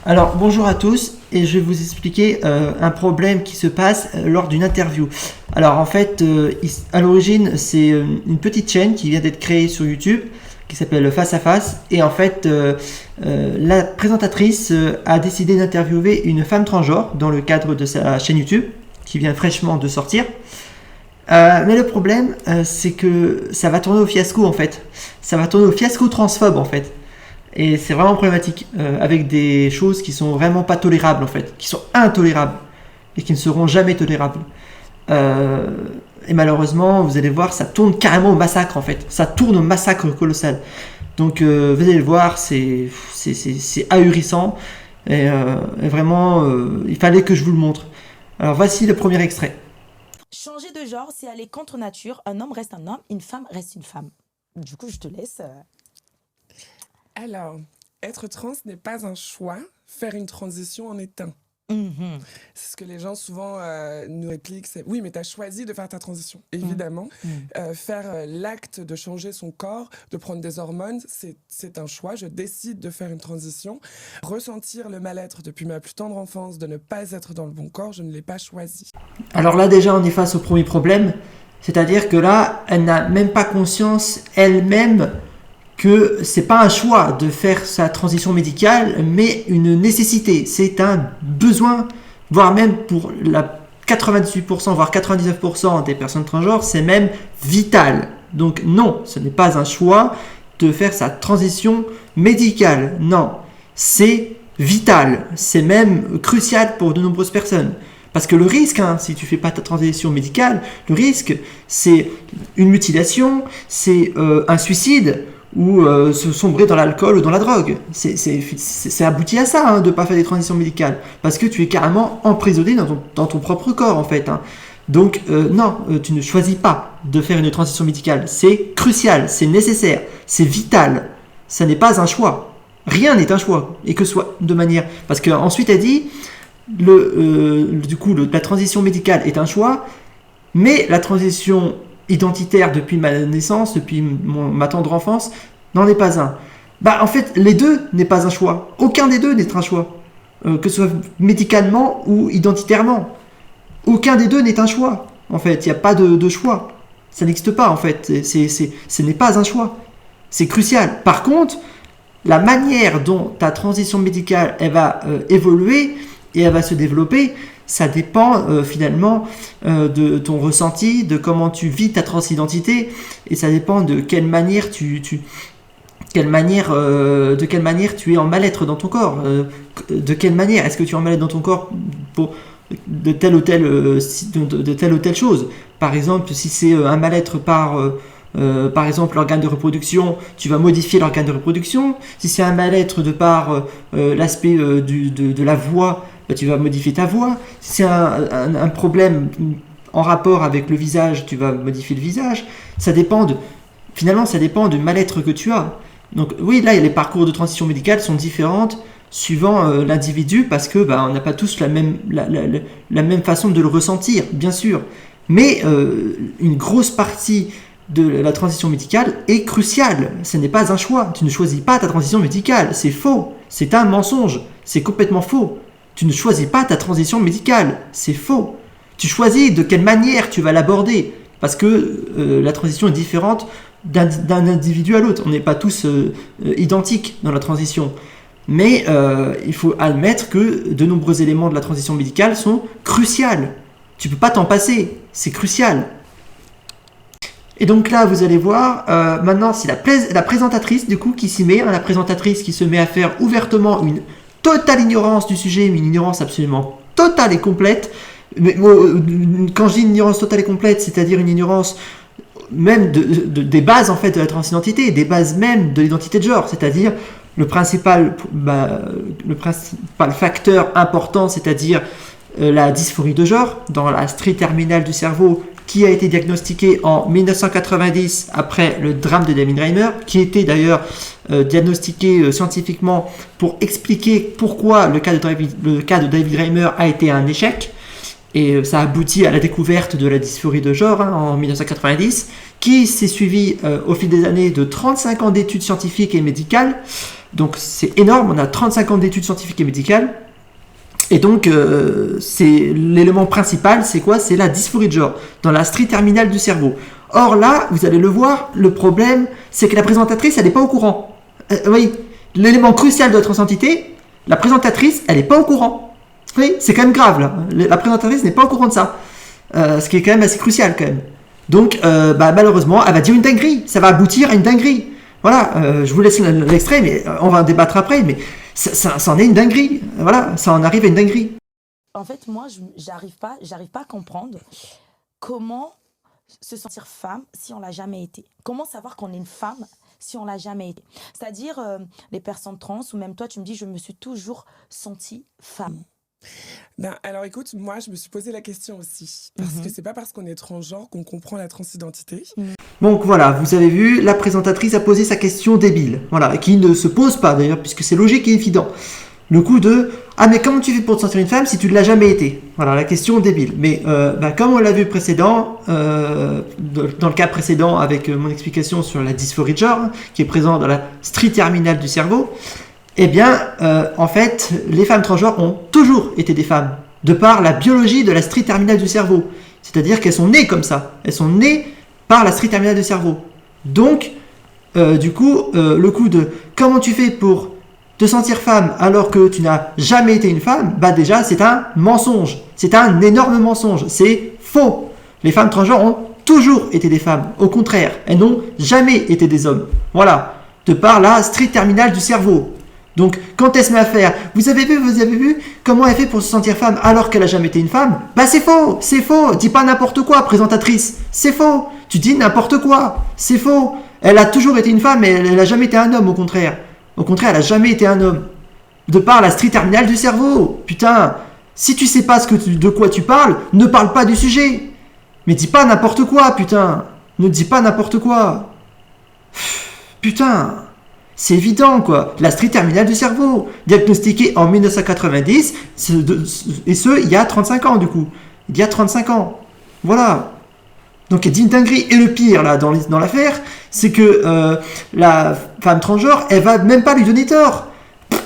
Alors, bonjour à tous, et je vais vous expliquer un problème qui se passe lors d'une interview. Alors, en fait, à l'origine, c'est une petite chaîne qui vient d'être créée sur YouTube, qui s'appelle Face à Face, et en fait, la présentatrice a décidé d'interviewer une femme transgenre dans le cadre de sa chaîne YouTube, qui vient fraîchement de sortir. Mais le problème, c'est que ça va tourner au fiasco, en fait. Ça va tourner au fiasco transphobe, en fait. Et c'est vraiment problématique, avec des choses qui sont vraiment pas tolérables en fait, qui sont intolérables et qui ne seront jamais tolérables. Et malheureusement, vous allez voir, ça tourne carrément au massacre en fait, ça tourne au massacre colossal. Donc vous allez le voir, c'est ahurissant et vraiment, il fallait que je vous le montre. Alors voici le premier extrait. Changer de genre, c'est aller contre nature. Un homme reste un homme, une femme reste une femme. Du coup, je te laisse. Alors, être trans n'est pas un choix, faire une transition en est un. C'est ce que les gens souvent nous répliquent, c'est oui, mais tu as choisi de faire ta transition. Évidemment, faire l'acte de changer son corps, de prendre des hormones, c'est un choix. Je décide de faire une transition. Ressentir le mal-être depuis ma plus tendre enfance, de ne pas être dans le bon corps, je ne l'ai pas choisi. Alors là déjà on est face au premier problème, c'est-à-dire que là elle n'a même pas conscience elle-même que c'est pas un choix de faire sa transition médicale, mais une nécessité. C'est un besoin, voire même pour la 98%, voire 99% des personnes transgenres, c'est même vital. Donc non, ce n'est pas un choix de faire sa transition médicale. Non, c'est vital. C'est même crucial pour de nombreuses personnes. Parce que le risque, si tu fais pas ta transition médicale, le risque, c'est une mutilation, c'est un suicide, ou se sombrer dans l'alcool ou dans la drogue. C'est abouti à ça, de ne pas faire des transitions médicales. Parce que tu es carrément emprisonné dans ton propre corps, en fait. Donc, non, tu ne choisis pas de faire une transition médicale. C'est crucial, c'est nécessaire, c'est vital. Ça n'est pas un choix. Rien n'est un choix. Et que ce soit de manière... Parce qu'ensuite, elle dit, la transition médicale est un choix, mais la transition identitaire depuis ma naissance, depuis ma tendre enfance, n'en est pas un. En fait, les deux n'est pas un choix. Aucun des deux n'est un choix. Que ce soit médicalement ou identitairement. Aucun des deux n'est un choix. En fait, il n'y a pas de choix. Ça n'existe pas, en fait. Ce n'est pas un choix. C'est crucial. Par contre, la manière dont ta transition médicale elle va évoluer et elle va se développer, ça dépend finalement de ton ressenti, de comment tu vis ta transidentité, et ça dépend de quelle manière de quelle manière tu es en mal-être dans ton corps. De quelle manière est-ce que tu es en mal-être dans ton corps de telle ou telle chose. Par exemple, si c'est un mal-être par exemple l'organe de reproduction, tu vas modifier l'organe de reproduction. Si c'est un mal-être de par l'aspect de la voix, tu vas modifier ta voix. Si c'est un problème en rapport avec le visage, tu vas modifier le visage. Finalement, ça dépend du mal-être que tu as. Donc oui, là, les parcours de transition médicale sont différents suivant l'individu, parce que on n'a pas tous la même façon de le ressentir, bien sûr. Mais une grosse partie de la transition médicale est cruciale. Ce n'est pas un choix. Tu ne choisis pas ta transition médicale. C'est faux. C'est un mensonge. C'est complètement faux. Tu ne choisis pas ta transition médicale. C'est faux. Tu choisis de quelle manière tu vas l'aborder. Parce que la transition est différente d'un individu à l'autre. On n'est pas tous identiques dans la transition. Mais il faut admettre que de nombreux éléments de la transition médicale sont cruciaux. Tu ne peux pas t'en passer. C'est crucial. Et donc là, vous allez voir, maintenant, c'est la présentatrice du coup qui s'y met. La présentatrice qui se met à faire ouvertement une totale ignorance du sujet, une ignorance absolument totale et complète. Mais, quand je dis une ignorance totale et complète, c'est-à-dire une ignorance même des bases en fait de la transidentité, des bases même de l'identité de genre, c'est-à-dire le principal facteur important, c'est-à-dire la dysphorie de genre dans la strie terminale du cerveau, qui a été diagnostiqué en 1990 après le drame de David Reimer, qui était d'ailleurs diagnostiqué scientifiquement pour expliquer pourquoi le cas de David Reimer a été un échec. Et ça aboutit à la découverte de la dysphorie de genre en 1990, qui s'est suivie au fil des années de 35 ans d'études scientifiques et médicales, Donc c'est énorme, on a 35 ans d'études scientifiques et médicales. Et donc, c'est l'élément principal, c'est quoi? C'est la dysphorie de genre, dans la strie terminale du cerveau. Or là, vous allez le voir, le problème, c'est que la présentatrice, elle n'est pas au courant. Oui, l'élément crucial de la transidentité, la présentatrice, elle n'est pas au courant. Oui, c'est quand même grave, là. La présentatrice n'est pas au courant de ça. Ce qui est quand même assez crucial, quand même. Donc, malheureusement, elle va dire une dinguerie. Ça va aboutir à une dinguerie. Voilà, je vous laisse l'extrait, mais on va en débattre après, mais ça en est une dinguerie. Voilà, ça en arrive à une dinguerie. En fait, moi, j'arrive pas à comprendre comment se sentir femme si on l'a jamais été. Comment savoir qu'on est une femme si on l'a jamais été. C'est-à-dire, les personnes trans, ou même toi, tu me dis, je me suis toujours sentie femme. Alors écoute, moi je me suis posé la question aussi, parce que c'est pas parce qu'on est transgenre qu'on comprend la transidentité. Donc voilà, vous avez vu, la présentatrice a posé sa question débile, voilà, qui ne se pose pas d'ailleurs, puisque c'est logique et évident. Le coup de « Ah mais comment tu fais pour te sentir une femme si tu ne l'as jamais été ?» Voilà, la question débile. Mais comme on l'a vu précédent, dans le cas précédent avec mon explication sur la dysphorie de genre, qui est présente dans la strie terminale du cerveau, eh bien, en fait, les femmes transgenres ont toujours été des femmes, de par la biologie de la strie terminale du cerveau. C'est-à-dire qu'elles sont nées comme ça. Elles sont nées par la strie terminale du cerveau. Donc, du coup, le coup de « Comment tu fais pour te sentir femme alors que tu n'as jamais été une femme ?» Bah déjà, c'est un mensonge. C'est un énorme mensonge. C'est faux. Les femmes transgenres ont toujours été des femmes. Au contraire, elles n'ont jamais été des hommes. Voilà. De par la strie terminale du cerveau. Donc, quand elle se met à faire, vous avez vu comment elle fait pour se sentir femme alors qu'elle a jamais été une femme? Bah c'est faux. Dis pas n'importe quoi, présentatrice. C'est faux. Tu dis n'importe quoi. C'est faux. Elle a toujours été une femme, mais elle a jamais été un homme, au contraire. Au contraire, elle a jamais été un homme. De par la strie terminale du cerveau. Putain, si tu sais pas de quoi tu parles, ne parle pas du sujet. Mais dis pas n'importe quoi, putain. Ne dis pas n'importe quoi. Putain. C'est évident, quoi. La strie terminale du cerveau, diagnostiquée en 1990, et ce, il y a 35 ans, du coup. Il y a 35 ans. Voilà. Donc, elle dit une dinguerie. Et le pire, là, dans l'affaire, c'est que la femme transgenre, elle va même pas lui donner tort.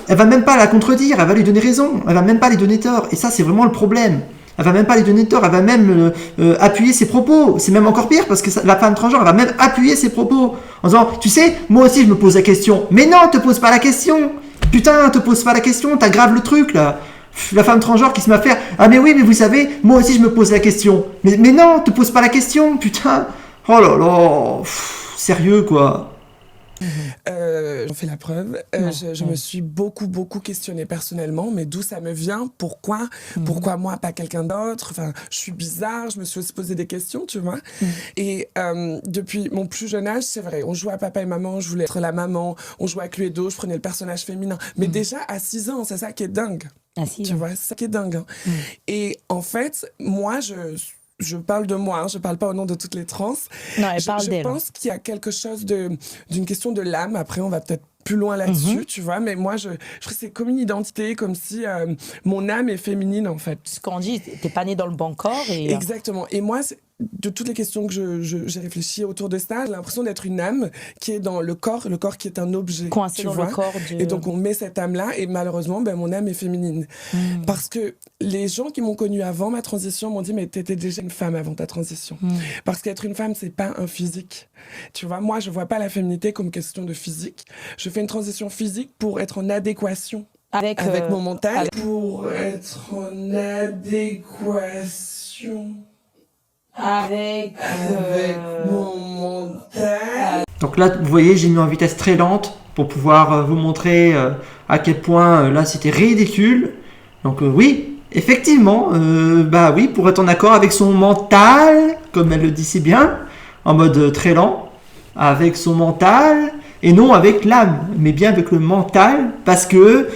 Elle va même pas la contredire, elle va lui donner raison. Elle va même pas lui donner tort. Et ça, c'est vraiment le problème. Elle va même pas lui donner tort, elle va même appuyer ses propos. C'est même encore pire parce que la femme transgenre, elle va même appuyer ses propos en disant, tu sais, moi aussi je me pose la question. Mais non, te pose pas la question. Putain, te pose pas la question, t'aggraves le truc là. La femme transgenre qui se met à faire, ah mais oui, mais vous savez, moi aussi je me pose la question. Mais non, te pose pas la question, putain. Oh là là, sérieux quoi. J'en fais la preuve. Je me suis beaucoup questionnée personnellement, mais d'où ça me vient, pourquoi moi, pas quelqu'un d'autre, enfin, je suis bizarre, je me suis aussi posé des questions, tu vois. Et depuis mon plus jeune âge, c'est vrai, on jouait à papa et maman, je voulais être la maman, on jouait à Cluedo, je prenais le personnage féminin. Mais déjà, à 6 ans, c'est ça qui est dingue. Tu vois, c'est ça qui est dingue. Hein. Et en fait, moi, je parle de moi, je parle pas au nom de toutes les trans. Non, elle parle d'elle. Je pense qu'il y a quelque chose d'une question de l'âme. Après, on va peut-être plus loin là-dessus, tu vois. Mais moi, je trouve que c'est comme une identité, comme si mon âme est féminine, en fait. Ce qu'on dit, t'es pas né dans le bon corps. Et... Exactement. Et moi, de toutes les questions que j'ai réfléchi autour de ça, j'ai l'impression d'être une âme qui est dans le corps qui est un objet. Coincé dans le corps. Et donc, on met cette âme-là, et malheureusement, mon âme est féminine. Parce que les gens qui m'ont connue avant ma transition m'ont dit, mais t'étais déjà une femme avant ta transition. Parce qu'être une femme, c'est pas un physique. Tu vois, moi, je vois pas la féminité comme question de physique. Je fais une transition physique pour être en adéquation avec mon mental. Pour être en adéquation avec mon mental. Donc là, vous voyez, j'ai mis en vitesse très lente pour pouvoir vous montrer à quel point là c'était ridicule. Donc oui, effectivement, oui, pour être en accord avec son mental, comme elle le dit si bien, en mode très lent, avec son mental, et non avec l'âme, mais bien avec le mental, parce que,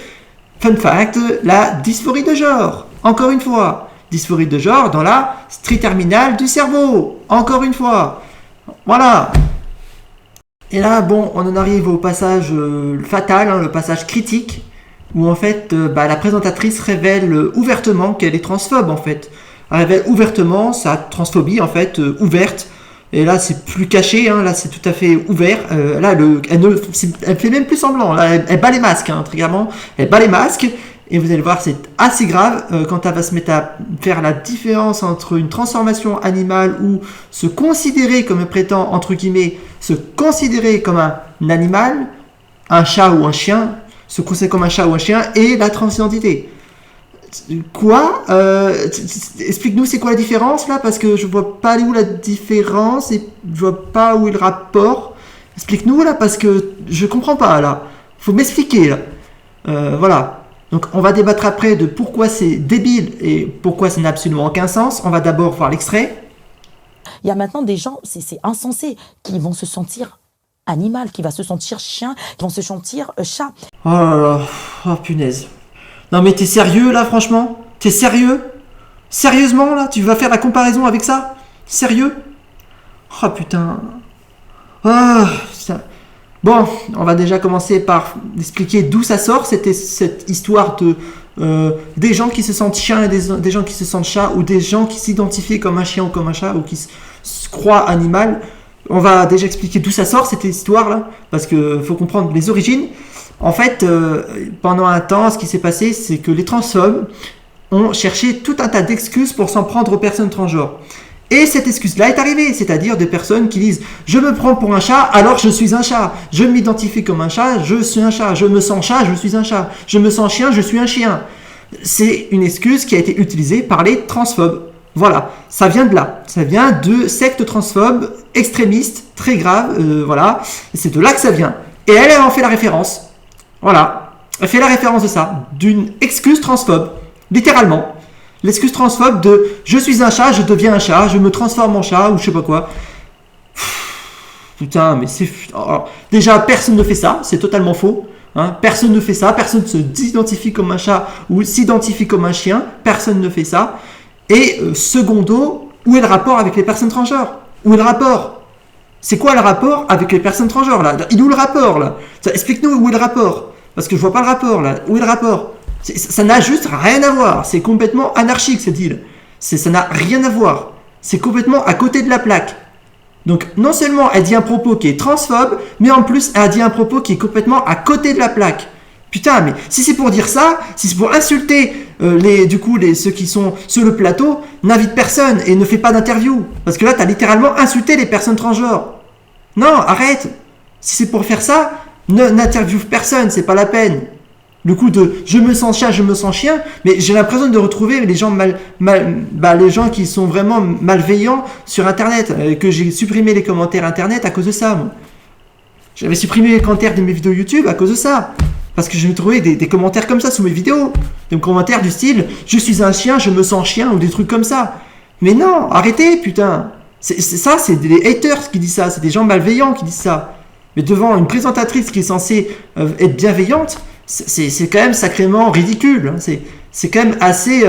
fun fact, la dysphorie de genre, encore une fois, dysphorie de genre dans la strie terminale du cerveau, encore une fois, voilà. Et là, bon, on en arrive au passage fatal, le passage critique, où en fait, la présentatrice révèle ouvertement qu'elle est transphobe, en fait. Elle révèle ouvertement sa transphobie, en fait, ouverte, Et là, c'est plus caché, hein, là, c'est tout à fait ouvert. Là, elle fait même plus semblant. Là, elle bat les masques, hein, très clairement. Elle bat les masques. Et vous allez voir, c'est assez grave quand elle va se mettre à faire la différence entre une transformation animale ou se considérer comme elle prétend, entre guillemets, se considérer comme un animal, un chat ou un chien, se considérer comme un chat ou un chien, et la transidentité. Quoi explique-nous c'est quoi la différence là, parce que je vois pas où la différence et je vois pas où est le rapport. Explique-nous là, parce que je comprends pas là. Faut m'expliquer là. Voilà. Donc on va débattre après de pourquoi c'est débile et pourquoi ça n'a absolument aucun sens. On va d'abord voir l'extrait. Il y a maintenant des gens, c'est insensé, qui vont se sentir animal, qui va se sentir chien, qui vont se sentir chat. Oh là là, oh punaise. Non mais t'es sérieux là, franchement? T'es sérieux? Sérieusement là? Tu vas faire la comparaison avec ça? Sérieux? Oh putain. Oh putain. Bon, on va déjà commencer par expliquer d'où ça sort, cette histoire de des gens qui se sentent chiens et des gens qui se sentent chats, ou des gens qui s'identifient comme un chien ou comme un chat, ou qui se croient animal. On va déjà expliquer d'où ça sort, cette histoire-là, parce qu'il faut comprendre les origines. En fait, pendant un temps, ce qui s'est passé, c'est que les transphobes ont cherché tout un tas d'excuses pour s'en prendre aux personnes transgenres. Et cette excuse-là est arrivée, c'est-à-dire des personnes qui disent « Je me prends pour un chat, alors je suis un chat. Je m'identifie comme un chat, je suis un chat. Je me sens chat, je suis un chat. Je me sens chien, je suis un chien. » C'est une excuse qui a été utilisée par les transphobes. Voilà, ça vient de là. Ça vient de sectes transphobes, extrémistes, très graves, voilà. C'est de là que ça vient. Et elle en fait la référence. Voilà, elle fait la référence de ça, d'une excuse transphobe, littéralement. L'excuse transphobe de « je suis un chat, je deviens un chat, je me transforme en chat » ou je sais pas quoi. Putain, mais c'est... Alors, déjà, personne ne fait ça, c'est totalement faux. Hein, personne ne fait ça, personne ne se s'identifie comme un chat ou s'identifie comme un chien, personne ne fait ça. Et secondo, où est le rapport avec les personnes transgenres? Où est le rapport? C'est quoi le rapport avec les personnes transgenres là? Il est où le rapport là? Explique-nous où est le rapport. Parce que je vois pas le rapport là. Où est le rapport? Ça n'a juste rien à voir. C'est complètement anarchique cette île. Ça n'a rien à voir. C'est complètement à côté de la plaque. Donc non seulement elle dit un propos qui est transphobe, mais en plus elle dit un propos qui est complètement à côté de la plaque. Putain, mais si c'est pour dire ça, si c'est pour insulter ceux qui sont sur le plateau, n'invite personne et ne fais pas d'interview. Parce que là, t'as littéralement insulté les personnes transgenres. Non, arrête. Si c'est pour faire ça, n'interviewe personne, c'est pas la peine. Le coup de je me sens chat, je me sens chien, mais j'ai l'impression de retrouver les gens les gens qui sont vraiment malveillants sur internet, que j'ai supprimé les commentaires internet à cause de ça. Moi. J'avais supprimé les commentaires de mes vidéos YouTube à cause de ça. Parce que je me trouvais des commentaires comme ça sous mes vidéos. Des commentaires du style « Je suis un chien, je me sens chien » ou des trucs comme ça. Mais non, arrêtez, putain. C'est des haters qui disent ça. C'est des gens malveillants qui disent ça. Mais devant une présentatrice qui est censée être bienveillante, c'est quand même sacrément ridicule. Hein. C'est quand même assez...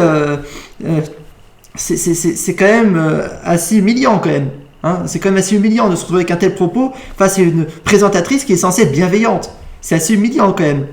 c'est quand même assez humiliant quand même. Hein. C'est quand même assez humiliant de se retrouver avec un tel propos face à une présentatrice qui est censée être bienveillante. C'est assez humiliant quand même.